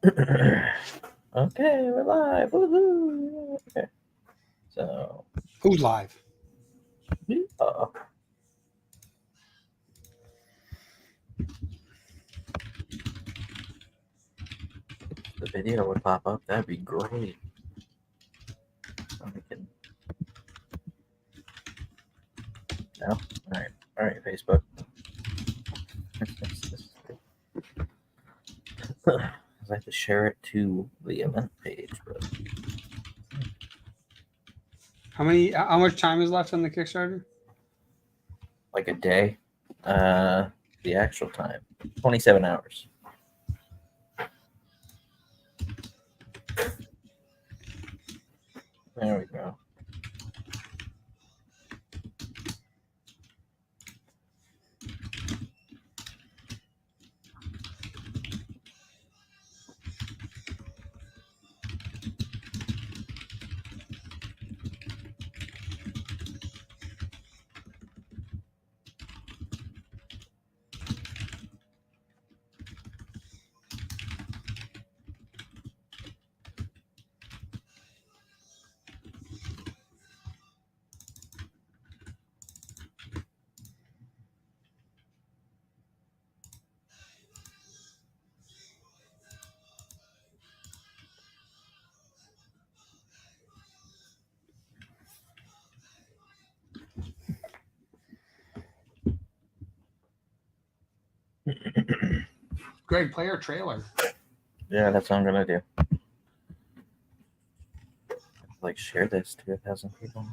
Okay, we're live. Woohoo! Okay. So, Who's live? The video would pop up. That'd be great. So we can... No? Alright. Alright, Facebook. I have to share it to the event page, but How much time is left on the Kickstarter? like a day. The actual time. 27 hours. There we go. Greg, play our trailer. Yeah, that's what I'm gonna do. Like, share this to 1,000 people.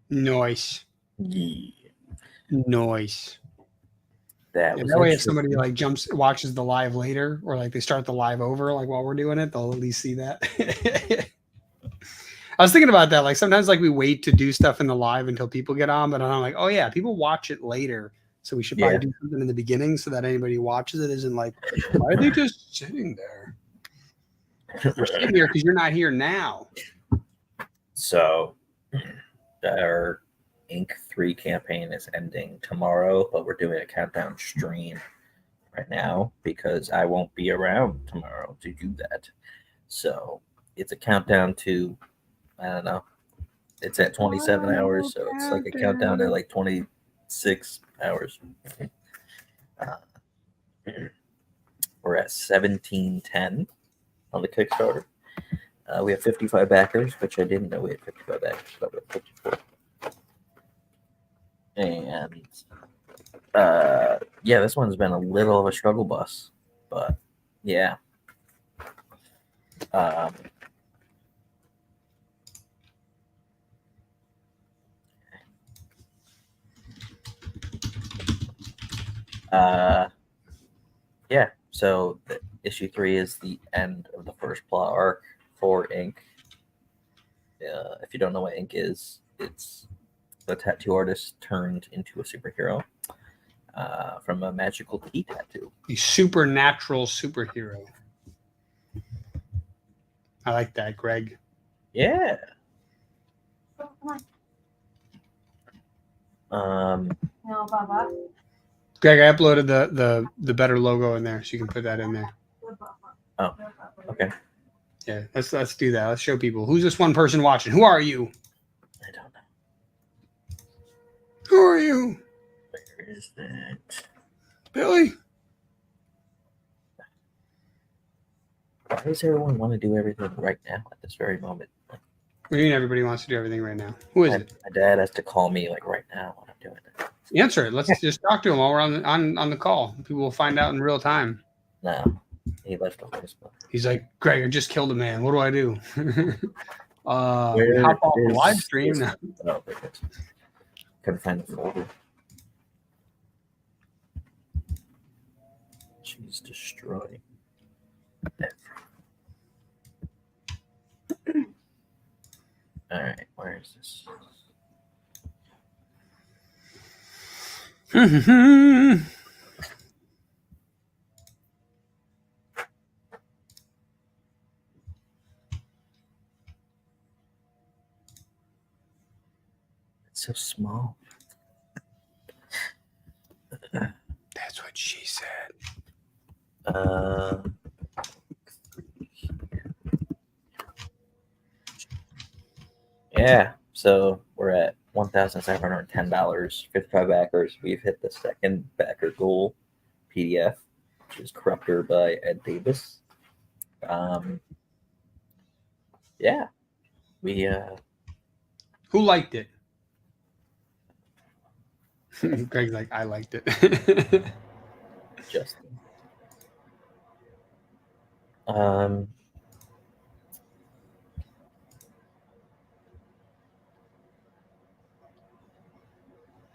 Noise. Yeah. Noise. That That way, if somebody like watches the live later, or like they start the live over, like while we're doing it, they'll at least see that. I was thinking about that. Like sometimes, like we wait to do stuff in the live until people get on, but I'm like, oh yeah, people watch it later, so we should probably do something in the beginning so that anybody who watches it isn't like, why are they just sitting there? You're sitting here because you're not here now. So, our Inc. 3 campaign is ending tomorrow, but we're doing a countdown stream right now because I won't be around tomorrow to do that. So, it's a countdown to, I don't know, it's at 27 hours, so it's like a countdown at like 26 hours. We're at 1710 on the Kickstarter. We have 55 backers, which I didn't know we had 55 backers, but we have 54. And yeah, this one's been a little of a struggle bus, but yeah. Yeah. So issue 3 is the end of the first plot arc for Ink. If you don't know what Ink is, it's the tattoo artist turned into a superhero from a magical key tattoo. A supernatural superhero. I like that, Greg. Yeah. Oh, come Um, on. No, Baba. Greg, I uploaded the better logo in there, so you can put that in there. Oh, okay. Yeah, let's do that. Let's show people who's this one person watching. Who are you? I don't know. Who are you, Where is that? Billy? Why does everyone want to do everything right now at this very moment? What do you mean everybody wants to do everything right now? Who is it? My dad has to call me like right now when I'm doing it. Answer it. Let's just talk to him while we're on the call. People will find out in real time. No, he left a voicemail. He's like, Greg, I just killed a man. What do I do? We Where hop off the is live stream. this? Oh, there it is. Couldn't find the folder. She's destroying everything. All right, where is this? It's so small. That's what she said. Yeah, so we're at $1,710, 55 backers. We've hit the second backer goal PDF, which is Corruptor by Ed Davis. Yeah, we Who liked it? Greg's like, I liked it. Justin.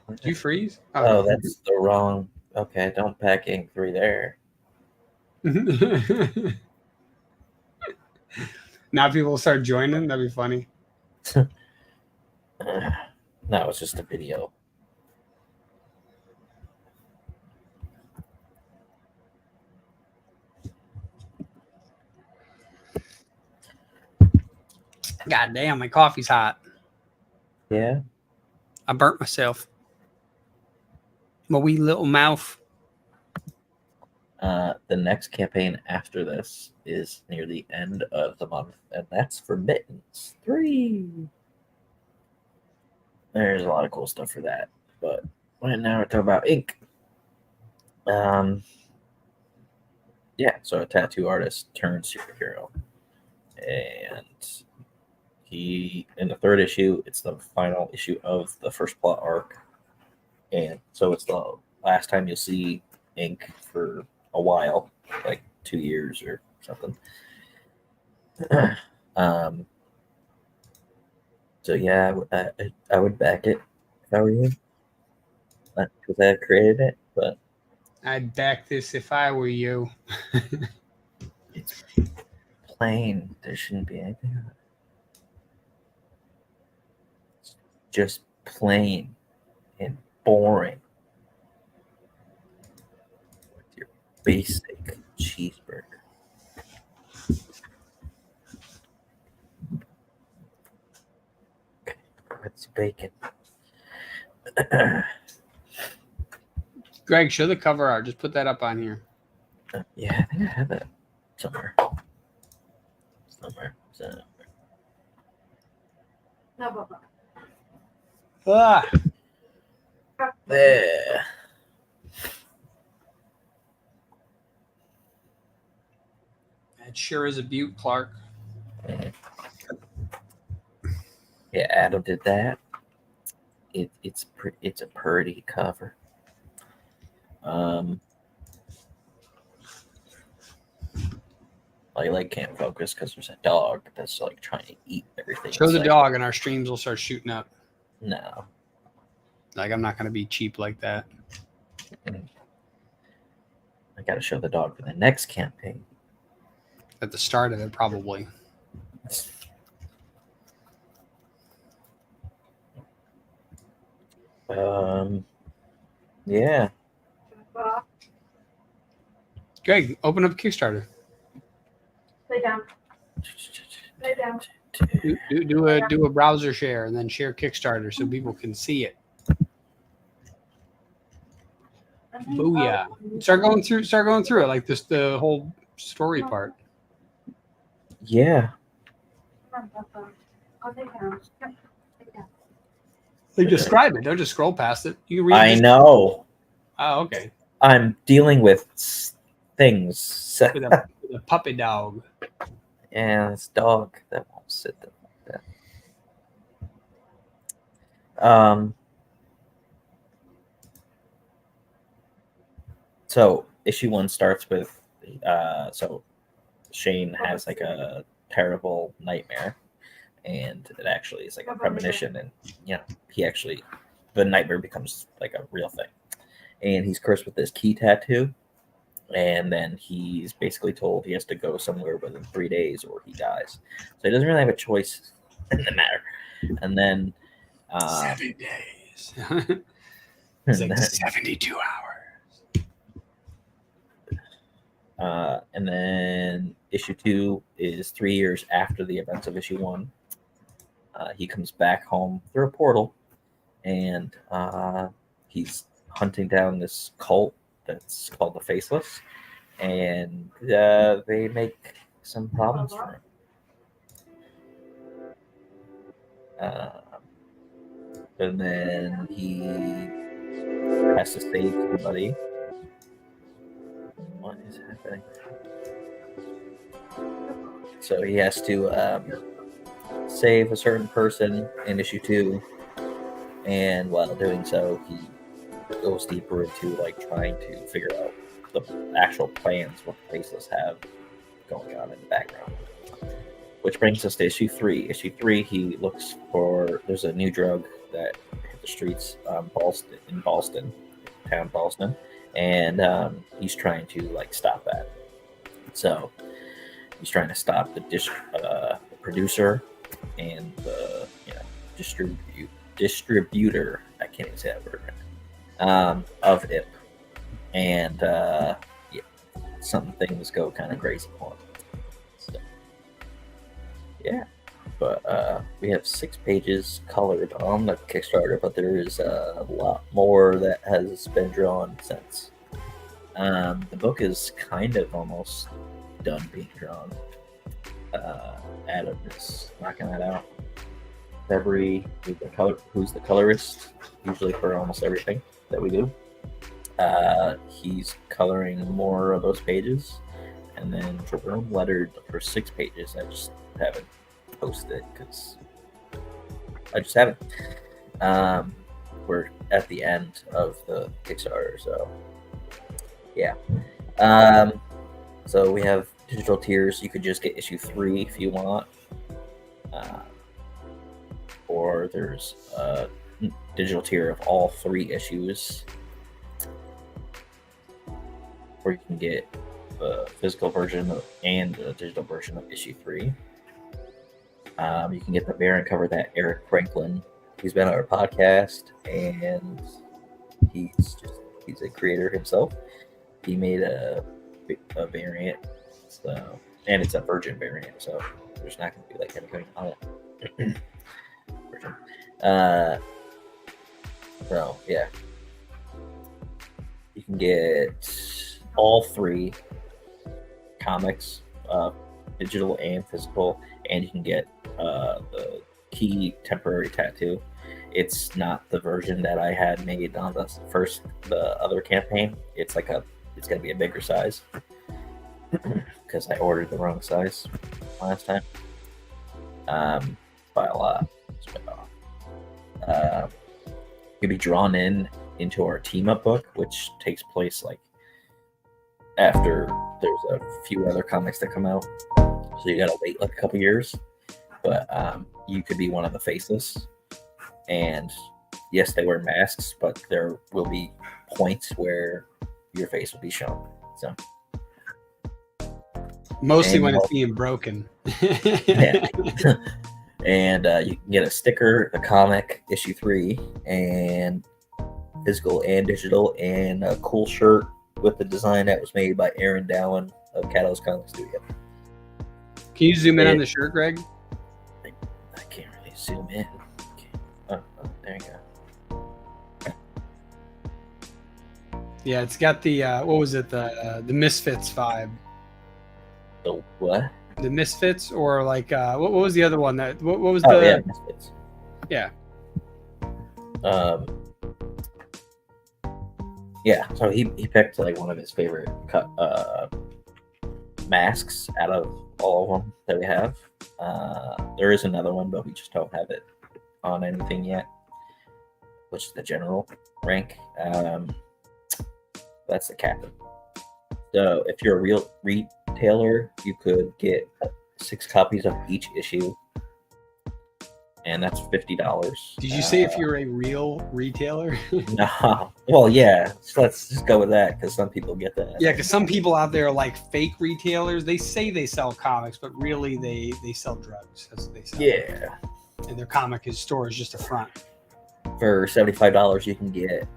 Did you freeze? Oh, that's the wrong. Okay, don't pack Ink 3 there. Now people will start joining. That'd be funny. No, it's just a video. God damn, my coffee's hot. Yeah. I burnt myself. My wee little mouth. The next campaign after this is near the end of the month, and that's for Mittens 3. There's a lot of cool stuff for that, but right now we're talking about Ink. Yeah, so a tattoo artist turned superhero, and he in the third issue, it's the final issue of the first plot arc, and so it's the last time you'll see Ink for a while, like 2 years or something. So yeah, I would back it if I were you, because I created it. But I'd back this if I were you. it's plain. There shouldn't be anything on it. It's just plain and boring. With your basic cheeseburger. Okay, what's bacon? Greg, show the cover art. Just put that up on here. Yeah, I think I have that somewhere. No, Baba. Ah, There. that sure is a beaut, Clark. Yeah, Adam did that. It's a pretty cover. My leg can't focus because there's a dog that's like trying to eat everything. Show the inside. dog, and our streams will start shooting up. No. Like, I'm not going to be cheap like that. got to show the dog for the next campaign. At the start of it, probably. Yeah. Greg, open up Kickstarter. Lay down. Lay down. Do a browser share and then share Kickstarter so people can see it. Booyah! Start going through it like this. The whole story part. Yeah. Come on, Papa. Go take it down. Yep, take it down. They describe it. Don't just scroll past it. You read. I know. Oh, okay. I'm dealing with things. With a puppy dog. And this dog that won't sit there like that. So issue 1 starts with so Shane has like a terrible nightmare, and it actually is like a premonition, and the nightmare becomes like a real thing. And he's cursed with this key tattoo, and then he's basically told he has to go somewhere within 3 days or he dies. So he doesn't really have a choice in the matter. And then 7 days. It's like 72 hours. And then issue 2 is 3 years after the events of issue 1. He comes back home through a portal, and he's hunting down this cult that's called the Faceless, and they make some problems for him. And then he has to save somebody. What is happening? So he has to save a certain person in issue 2, and while doing so, he goes deeper into like trying to figure out the actual plans what the Faceless have going on in the background. Which brings us to issue 3. Issue 3, he looks for, there's a new drug that hit the streets in Boston, and he's trying to like stop that. So he's trying to stop the producer and the distributor. I can't even say that word right. Of IP, and some things go kind of crazy for him. So, yeah, but we have 6 pages colored on the Kickstarter, but there is a lot more that has been drawn since. The book is kind of almost done being drawn. Adam is knocking that out. February, who's the colorist, usually for almost everything that we do. He's coloring more of those pages, and then Jerome lettered for 6 pages. I just haven't posted it because I just haven't. We're at the end of the Kickstarter, so yeah. So we have digital tiers. You could just get issue 3 if you want, or there's a digital tier of all 3 issues, or you can get the physical version and the digital version of issue 3. You can get the variant cover that Eric Franklin, he's been on our podcast, and he's a creator himself. He made a variant, so, and it's a virgin variant, so there's not going to be like anything on it. Virgin. So yeah, you can get all 3 comics, digital and physical, and you can get the key temporary tattoo. It's not the version that I had made on the other campaign. It's going to be a bigger size because I ordered the wrong size last time by a lot. You'll be drawn into our team up book, which takes place like after there's a few other comics that come out, so you gotta wait like a couple years. But you could be one of the Faceless, and yes, they wear masks, but there will be points where your face will be shown. So Mostly And when well- it's being broken. Yeah. And you can get a sticker, the comic issue 3, and physical and digital, and a cool shirt with the design that was made by Aaron Dowan of Catalyst Comic Studio. Can you zoom in on the shirt, Greg? I can't really zoom in. Okay. Oh, there you go. Yeah, it's got the what was it, the Misfits vibe. The what? The Misfits, or like what was the other one that what was Oh the yeah, Misfits. Yeah. Yeah, so he picked like one of his favorite masks out of all of them that we have. There is another one, but we just don't have it on anything yet, which is the general rank. That's the captain. So if you're a real retailer, you could get 6 copies of each issue, and that's $50. Did you say if you're a real retailer? No. Well, yeah. So let's just go with that because some people get that. Yeah, because some people out there are like fake retailers. They say they sell comics, but really they sell drugs. That's what they sell. Yeah. And their comic store is just a front. For $75, you can get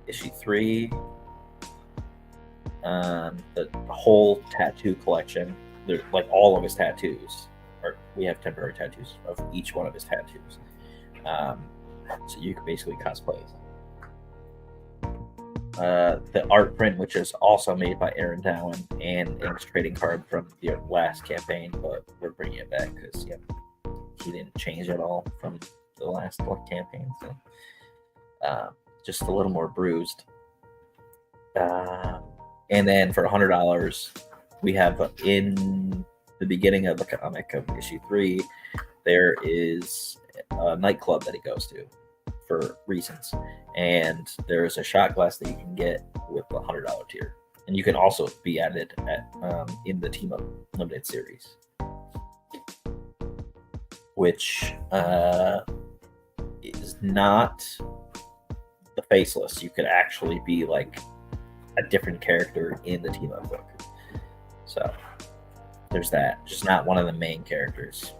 issue 3, the whole tattoo collection. They're like all of his tattoos. Or we have temporary tattoos of each one of his tattoos. So you can basically cosplay. The art print, which is also made by Aaron Dowan, and Ink's trading card from the last campaign, but we're bringing it back because he didn't change at all from the last campaign. So just a little more bruised. And then for $100, we have in the beginning of the comic of issue 3, there is a nightclub that he goes to for reasons, and there is a shot glass that you can get with the $100 tier, and you can also be added at in the Team Up Limited series, which is not the faceless. You could actually be like a different character in the Team Up book. So there's that. Just not one of the main characters,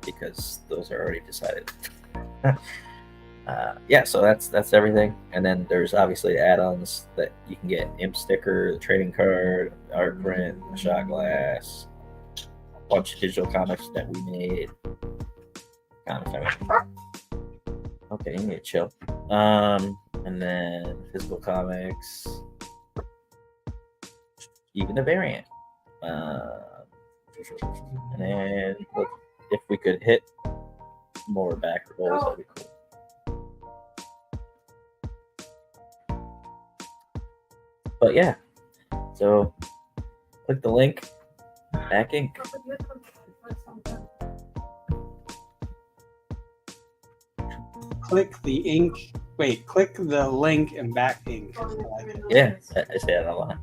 because those are already decided. Yeah, so that's everything. And then there's obviously add-ons that you can get: imp sticker, the trading card, art print, a shot glass, a bunch of digital comics that we made. Okay, you need to chill. And then physical comics, even the variant. And then look, if we could hit more back rolls, that'd be cool. But yeah, so click the link, back ink. Click the ink. Wait, click the link and back ink. I like it. Yeah, I say that a lot.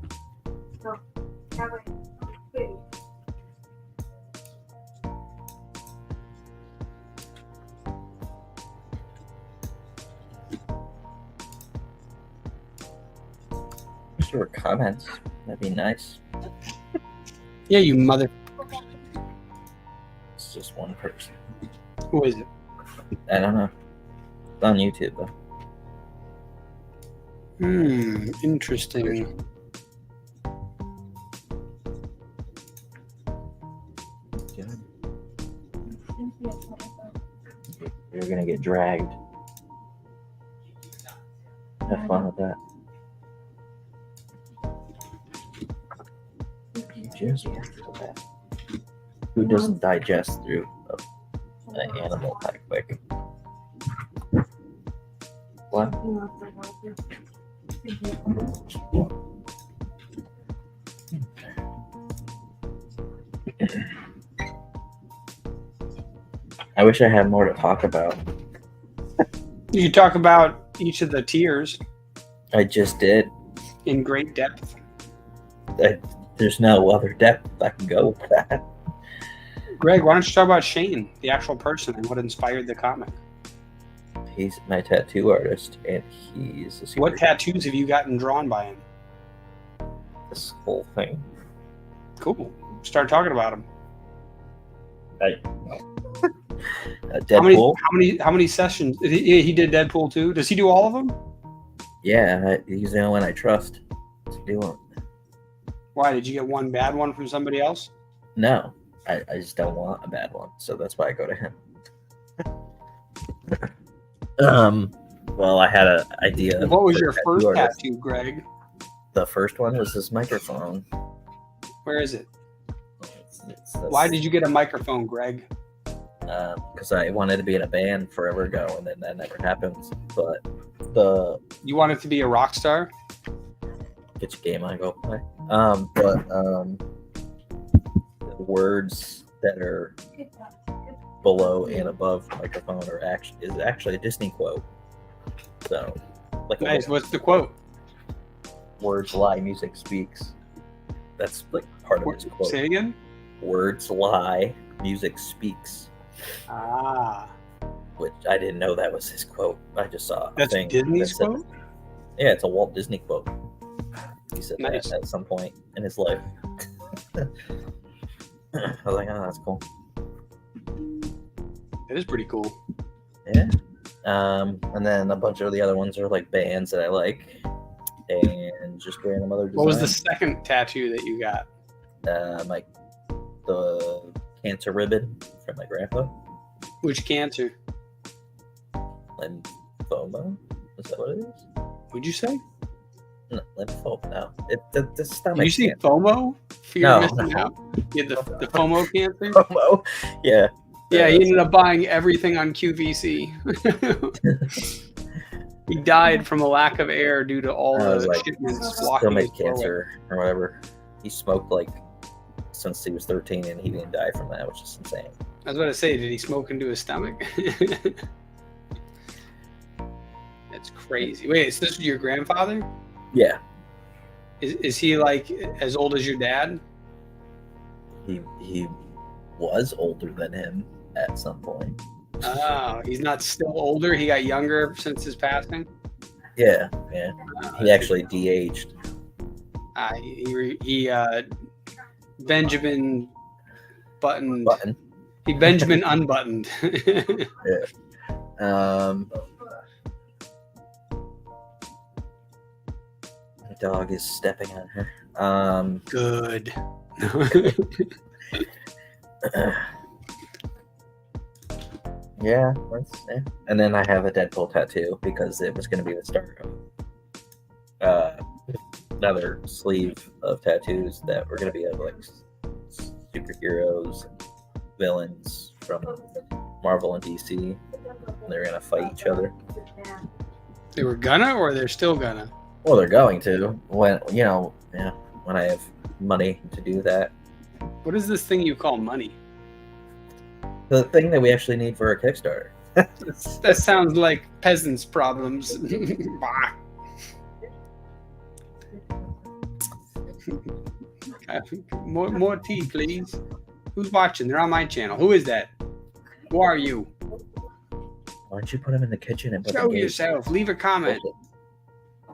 Wish there were comments. That'd be nice. Yeah, you mother. It's just one person. Who is it? I don't know. It's on YouTube though. Interesting. You're gonna get dragged. Have fun with that. Just that. Who doesn't digest through an animal that quick? What? I wish I had more to talk about. You can talk about each of the tiers I just did. in great depth. There's no other depth I can go with that. Greg, why don't you talk about Shane, the actual person, and what inspired the comic? He's my tattoo artist, and he's a What tattoos have you gotten drawn by him? this whole thing. Cool. Start talking about him. Deadpool. How many sessions? He did Deadpool too. Does he do all of them? Yeah, he's the only one I trust to do them. Why did you get one bad one from somebody else? No, I just don't want a bad one, so that's why I go to him. Well, I had an idea. What was for your tattoo first artist. tattoo, Greg? The first one was this microphone. Where is it? It's Why did you get a microphone, Greg? Because I wanted to be in a band forever ago, and then that never happened. But You wanted to be a rock star? get your game on, go play. The words that are below and above microphone is actually a Disney quote. So, like, Nice. What's the quote? words lie, music speaks. That's like part of his quote. Say it again. Words lie, music speaks. Ah, Which I didn't know that was his quote. I just saw a that's thing Disney's that said- quote. Yeah, it's a Walt Disney quote. He said Nice. that at some point in his life. I was like, oh, that's cool. That is pretty cool. Yeah. And then a bunch of the other ones are like bands that I like, and just random other designs. What was the second tattoo that you got? Like the cancer ribbon from my grandpa. Which cancer? Lymphoma. Is that what it is? Would you say? No, lymphoma. No, the stomach. Did you see cancer. FOMO? Fear No, of missing no. out. You had the FOMO cancer. Lymphoma. Yeah. Yeah, he ended up buying everything on QVC. He died from a lack of air due to all I was the like, shipments blocking his stomach doorway. cancer or whatever. He smoked like since he was 13, and he didn't die from that, which is insane. I was about to say, did he smoke into his stomach? That's crazy. Wait, is this your grandfather? Yeah, Is he like as old as your dad? he was older than him at some point. Oh, he's not still older. He got younger since his passing. Yeah. He actually de-aged. He Benjamin buttoned. Button. He Benjamin unbuttoned. My dog is stepping on her. Good. Yeah, and then I have a Deadpool tattoo because it was going to be the start of another sleeve of tattoos that were going to be of like superheroes and villains from Marvel and DC. They're going to fight each other. They were gonna, or they're still gonna. Well, they're going to when when I have money to do that. What is this thing you call money? The thing that we actually need for our Kickstarter. That sounds like peasants' problems. Bah. More tea, please. Who's watching? They're on my channel. Who is that? Who are you? Why don't you put them in the kitchen and put Show yourself. Leave a comment.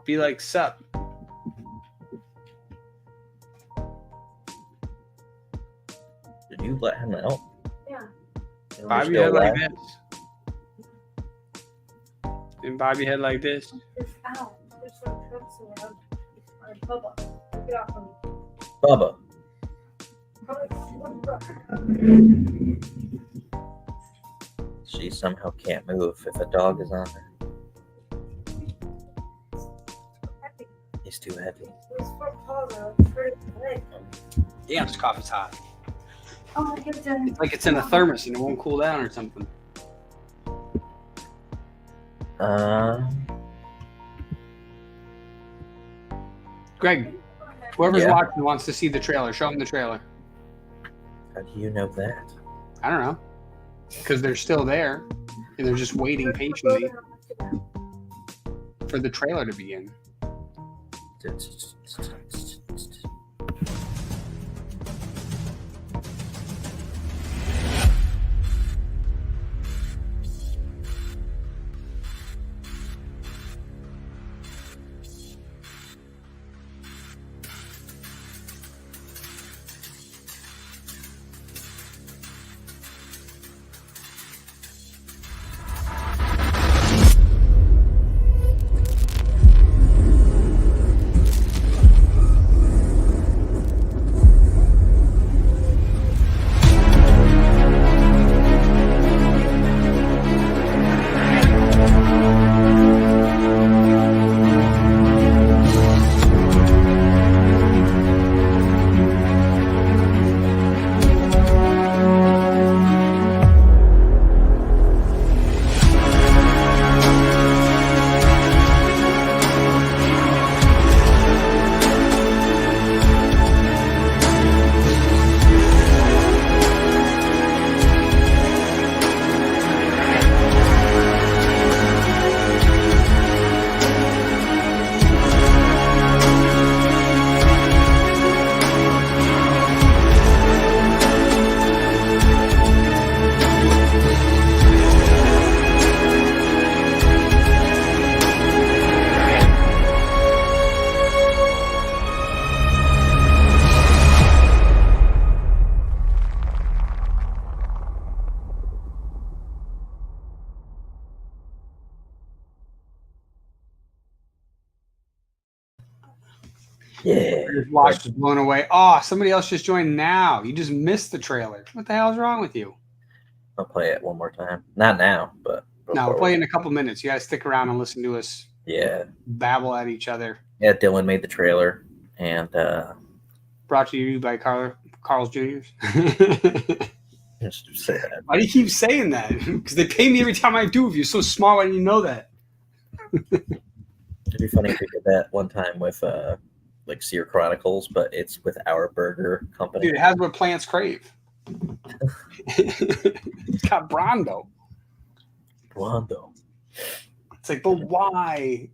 Be like, sup. Did you let him out? Yeah. Bob your head like this. And bob your head like this. It's out. There's some trucks around. Bubba, get off of me. Bubba. She somehow can't move if a dog is on her. He's too heavy. It's for Paula. It's for his leg. Damn, this coffee's hot. Oh, I get done. It's like it's in a thermos and it won't cool down or something. Greg, whoever's Yeah. watching wants to see the trailer. Show them the trailer. How do you know that? I don't know. Because they're still there and they're just waiting patiently for the trailer to begin. Yeah. Your watch was blown away. Oh, somebody else just joined now. You just missed the trailer. What the hell is wrong with you? I'll play it one more time. Not now, but No, we'll before. play in a couple minutes. You guys stick around and listen to us Yeah. babble at each other. Yeah, Dylan made the trailer, and Brought to you by Carl's Jr.'s. just say that. Why do you keep saying that? Because they pay me every time I do. If you're so smart, why didn't you know that? It'd be funny if we did that one time with like Sear Chronicles, but it's with our burger company. Dude, it has what plants crave. It's got Brondo. Rondo. It's like, but why?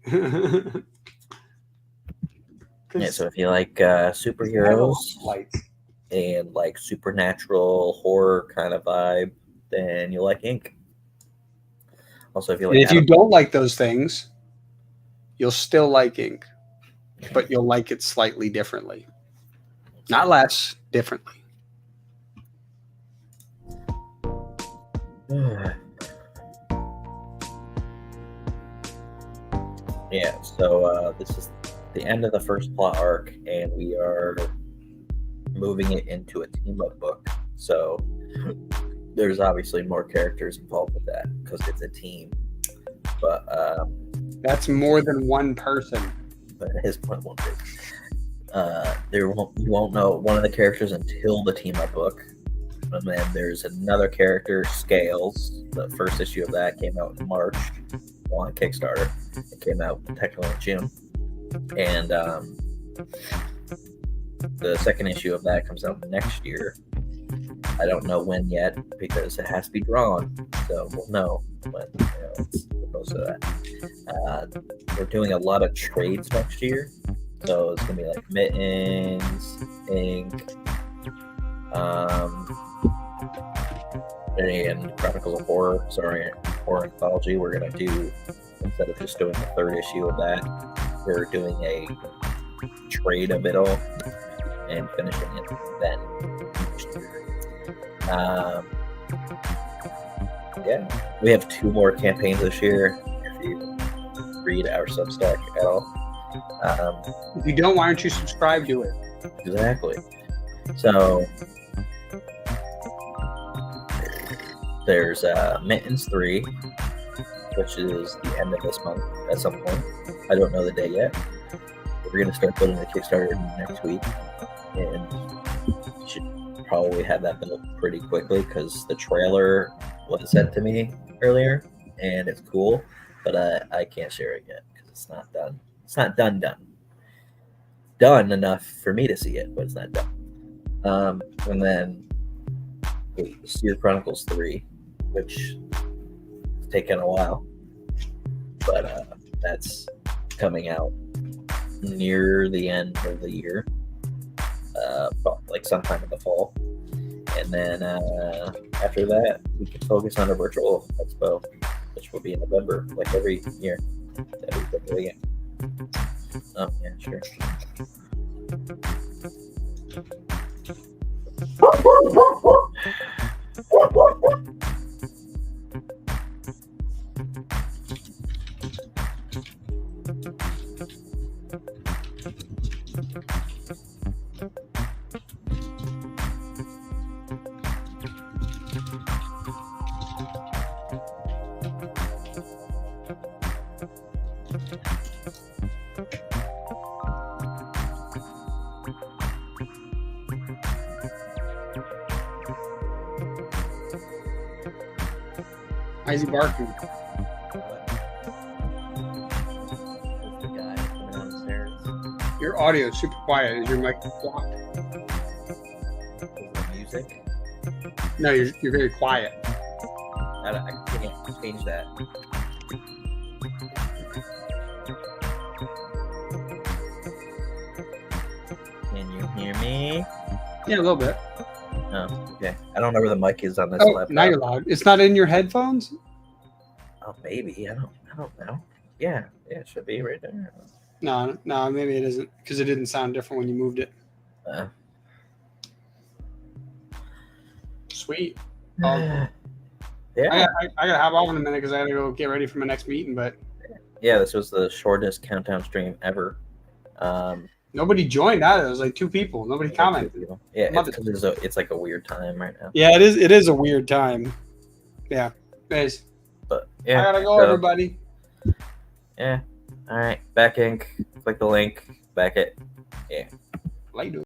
Yeah, so if you like superheroes Lights. and like supernatural horror kind of vibe, then you'll like Ink. Also, if you And like if you don't like those things, you'll still like Ink, but you'll like it slightly differently. Not less, differently. Yeah, so this is the end of the first plot arc, and we are moving it into a team up book. So there's obviously more characters involved with that because it's a team. But That's more than one person. but his point won't be. You won't know one of the characters until the team up book. And then there's another character, Scales. The first issue of that came out in March on Kickstarter. It came out technically in June. And the second issue of that comes out next year. I don't know when yet because it has to be drawn. So we'll know when it's supposed to that. We're doing a lot of trades next year. So it's going to be like Mittens, Ink, and Chronicles of Horror. Sorry, Horror Anthology. We're going to do, instead of just doing the third issue of that, we're doing a trade of it all and finishing it then. Yeah, we have 2 more campaigns this year. If you read our Substack at all, If you don't, why aren't you subscribed to it? exactly. So there's Mittens 3, which is the end of this month at some point. I don't know the day yet. We're going to start building the Kickstarter next week, and should probably have that built pretty quickly because the trailer was sent to me earlier, and it's cool, but I can't share it yet because it's not done. It's not done. Done enough for me to see it, but it's not done. And then Sear Chronicles 3, which has taken a while, but that's coming out near the end of the year, like sometime in the fall. And then after that, we can focus on a virtual expo, which will be in November, like every year. Oh, yeah, sure. Why is he barking? The guy coming down the stairs. Your audio is super quiet. Is your mic blocked? Is the music? No, you're very quiet. I can't change that. Can you hear me? Yeah, a little bit. Oh, okay. I don't know where the mic is on this Oh, laptop. now you're loud. It's not in your headphones? Oh, maybe. I don't know. Yeah, it should be right there. No, maybe it isn't because it didn't sound different when you moved it. Sweet. Yeah. I gotta hop off in a minute because I gotta go get ready for my next meeting. But Yeah, this was the shortest countdown stream ever. Nobody joined either. There was like 2 people. Nobody commented. Yeah, Love it's because it's like a weird time right now. Yeah, it is. It is a weird time. Yeah. Guys, But I yeah, gotta go, so, everybody. yeah. All right, back ink. Click the link. Back it. Yeah. Later.